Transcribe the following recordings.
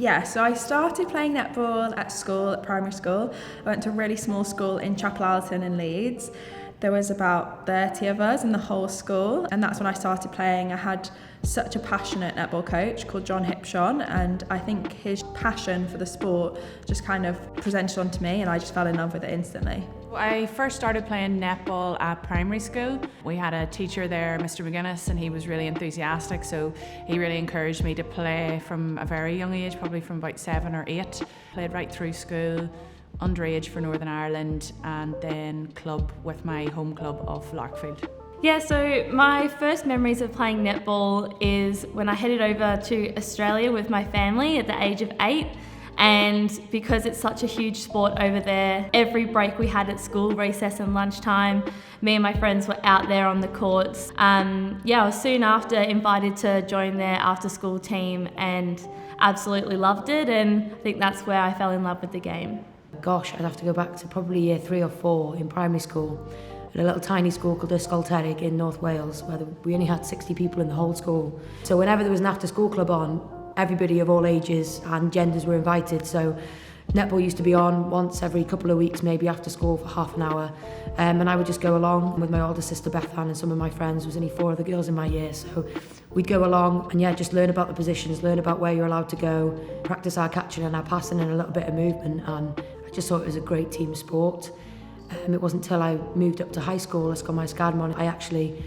Yeah, so I started playing netball at school, at primary school. I went to a really small school in Chapel Allerton in Leeds. There was about 30 of us in the whole school, and that's when I started playing. I had such a passionate netball coach called John Hipshon, and I think his passion for the sport just kind of presented onto me, and I just fell in love with it instantly. I first started playing netball at primary school. We had a teacher there, Mr. McGuinness, and he was really enthusiastic, so he really encouraged me to play from a very young age, probably from about 7 or 8. Played right through school, underage for Northern Ireland, and then club with my home club of Larkfield. Yeah, so my first memories of playing netball is when I headed over to Australia with my family at the age of 8. And because it's such a huge sport over there, every break we had at school, recess and lunchtime, me and my friends were out there on the courts. I was soon after invited to join their after school team and absolutely loved it, and I think that's where I fell in love with the game. Gosh, I'd have to go back to probably year 3 or 4 in primary school at a little tiny school called Ysgol in North Wales, where we only had 60 people in the whole school. So whenever there was an after school club on, everybody of all ages and genders were invited. So netball used to be on once every couple of weeks, maybe after school for half an hour. And I would just go along with my older sister Beth Ann and some of my friends. There was only 4 other girls in my year. So we'd go along and just learn about the positions, learn about where you're allowed to go, practice our catching and our passing and a little bit of movement. And I just thought it was a great team sport. It wasn't until I moved up to high school, I actually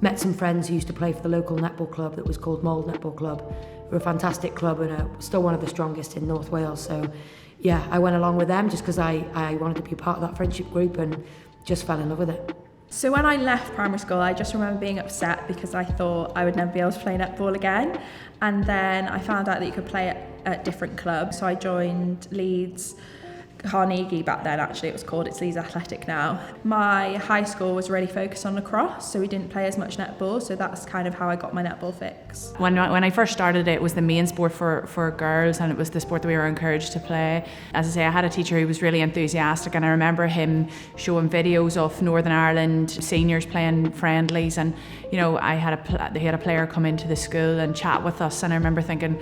met some friends who used to play for the local netball club that was called Mould Netball Club. We're a fantastic club and still one of the strongest in North Wales. So yeah, I went along with them just because I wanted to be part of that friendship group and just fell in love with it. So when I left primary school, I just remember being upset because I thought I would never be able to play netball again. And then I found out that you could play at different clubs. So I joined Leeds Carnegie back then, actually it was called, it's Leeds Athletic now. My high school was really focused on lacrosse, so we didn't play as much netball, so that's kind of how I got my netball fix. When I first started, it was the main sport for girls, and it was the sport that we were encouraged to play. As I say, I had a teacher who was really enthusiastic, and I remember him showing videos of Northern Ireland seniors playing friendlies, and they had a player come into the school and chat with us, and I remember thinking,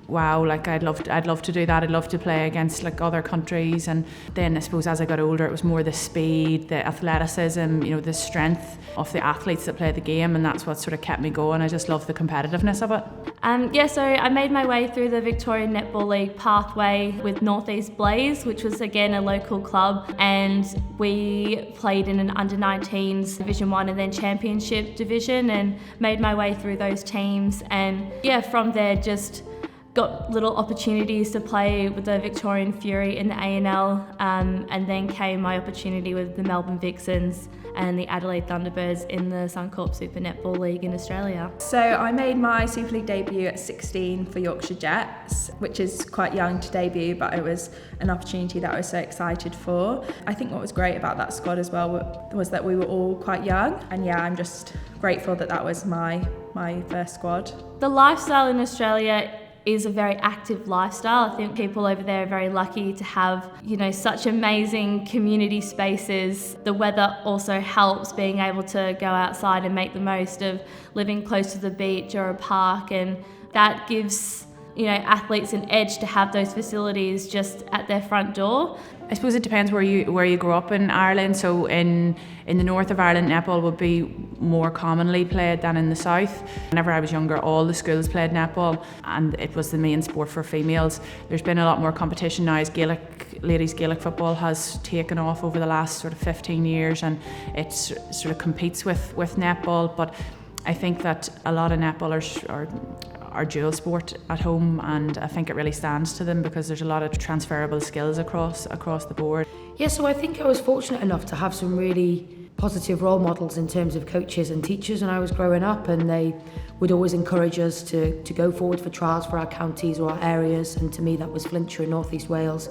wow, like I'd love to do that. I'd love to play against like other countries. And then I suppose as I got older, it was more the speed, the athleticism, the strength of the athletes that play the game, and that's what sort of kept me going. I just love the competitiveness of it. So I made my way through the Victorian Netball League pathway with North East Blaze, which was again a local club, and we played in an under-19s Division 1 and then Championship division, and made my way through those teams, and from there just got little opportunities to play with the Victorian Fury in the A&L, and then came my opportunity with the Melbourne Vixens and the Adelaide Thunderbirds in the Suncorp Super Netball League in Australia. So I made my Super League debut at 16 for Yorkshire Jets, which is quite young to debut, but it was an opportunity that I was so excited for. I think what was great about that squad as well was that we were all quite young, and I'm just grateful that was my first squad. The lifestyle in Australia is a very active lifestyle. I think people over there are very lucky to have, such amazing community spaces. The weather also helps, being able to go outside and make the most of living close to the beach or a park, and that gives athletes an edge to have those facilities just at their front door. I suppose it depends where you grow up in Ireland. So in the north of Ireland, netball would be more commonly played than in the south. Whenever I was younger, all the schools played netball, and it was the main sport for females. There's been a lot more competition now as ladies Gaelic football has taken off over the last sort of 15 years, and it sort of competes with netball. But I think that a lot of netballers are dual sport at home, and I think it really stands to them because there's a lot of transferable skills across the board. Yeah, so I think I was fortunate enough to have some really positive role models in terms of coaches and teachers when I was growing up, and they would always encourage us to go forward for trials for our counties or our areas, and to me that was Flintshire in North East Wales.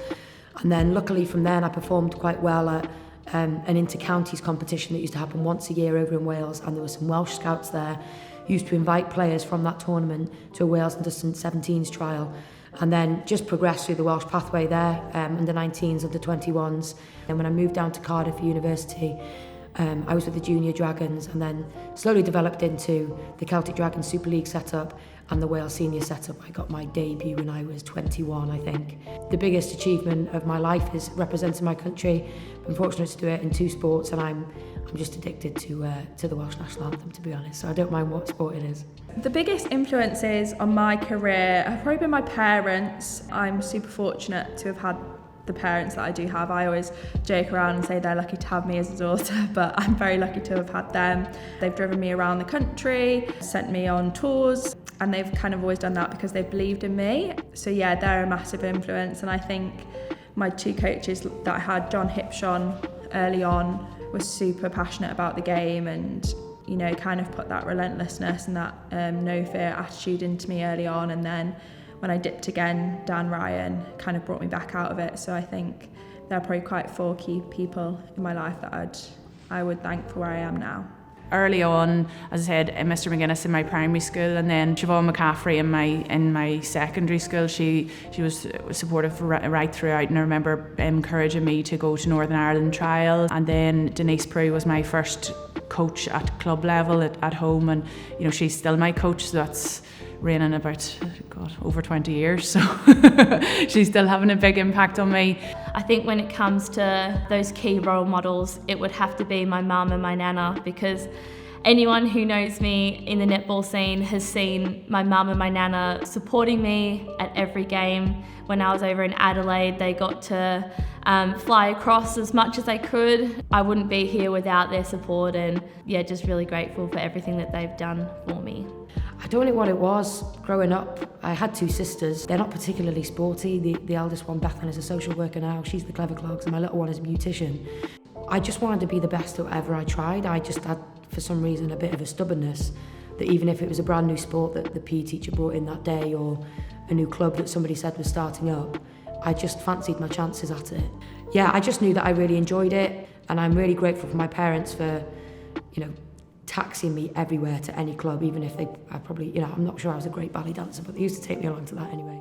And then luckily from then I performed quite well at an inter-counties competition that used to happen once a year over in Wales, and there were some Welsh scouts there who used to invite players from that tournament to a Wales under-17s trial, and then just progressed through the Welsh pathway there, under-19s, under-21s. And when I moved down to Cardiff for university, I was with the Junior Dragons and then slowly developed into the Celtic Dragons Super League setup and the Wales Senior setup. I got my debut when I was 21, I think. The biggest achievement of my life is representing my country. I'm fortunate to do it in 2 sports, and I'm just addicted to the Welsh National Anthem, to be honest, so I don't mind what sport it is. The biggest influences on my career have probably been my parents. I'm super fortunate to have had the parents that I do have. I always joke around and say they're lucky to have me as a daughter, but I'm very lucky to have had them. They've driven me around the country, sent me on tours, and they've kind of always done that because they've believed in me. So yeah, they're a massive influence, and I think my 2 coaches that I had, John Hipshon early on, was super passionate about the game and, you know, kind of put that relentlessness and that no fear attitude into me early on. And then when I dipped again, Dan Ryan kind of brought me back out of it. So I think there are probably quite 4 key people in my life that I would thank for where I am now. Early on, as I said, Mr. McGuinness in my primary school, and then Siobhan McCaffrey in my secondary school. She was supportive right throughout, and I remember encouraging me to go to Northern Ireland trials. And then Denise Prue was my first coach at club level at home, and you know, she's still my coach, so that's reigning about over 20 years, so she's still having a big impact on me. I think when it comes to those key role models, it would have to be my mum and my nana, because anyone who knows me in the netball scene has seen my mum and my nana supporting me at every game. When I was over in Adelaide, they got to fly across as much as they could. I wouldn't be here without their support, and yeah, just really grateful for everything that they've done for me. I don't know what it was growing up. I had 2 sisters. They're not particularly sporty. The eldest one, Bethan, is a social worker now. She's the clever clogs, and my little one is a beautician. I just wanted to be the best at whatever I tried. I just had, for some reason, a bit of a stubbornness that even if it was a brand new sport that the PE teacher brought in that day, or a new club that somebody said was starting up, I just fancied my chances at it. Yeah, I just knew that I really enjoyed it, and I'm really grateful for my parents for, you know, taxiing me everywhere to any club, even if I'm not sure I was a great ballet dancer, but they used to take me along to that anyway.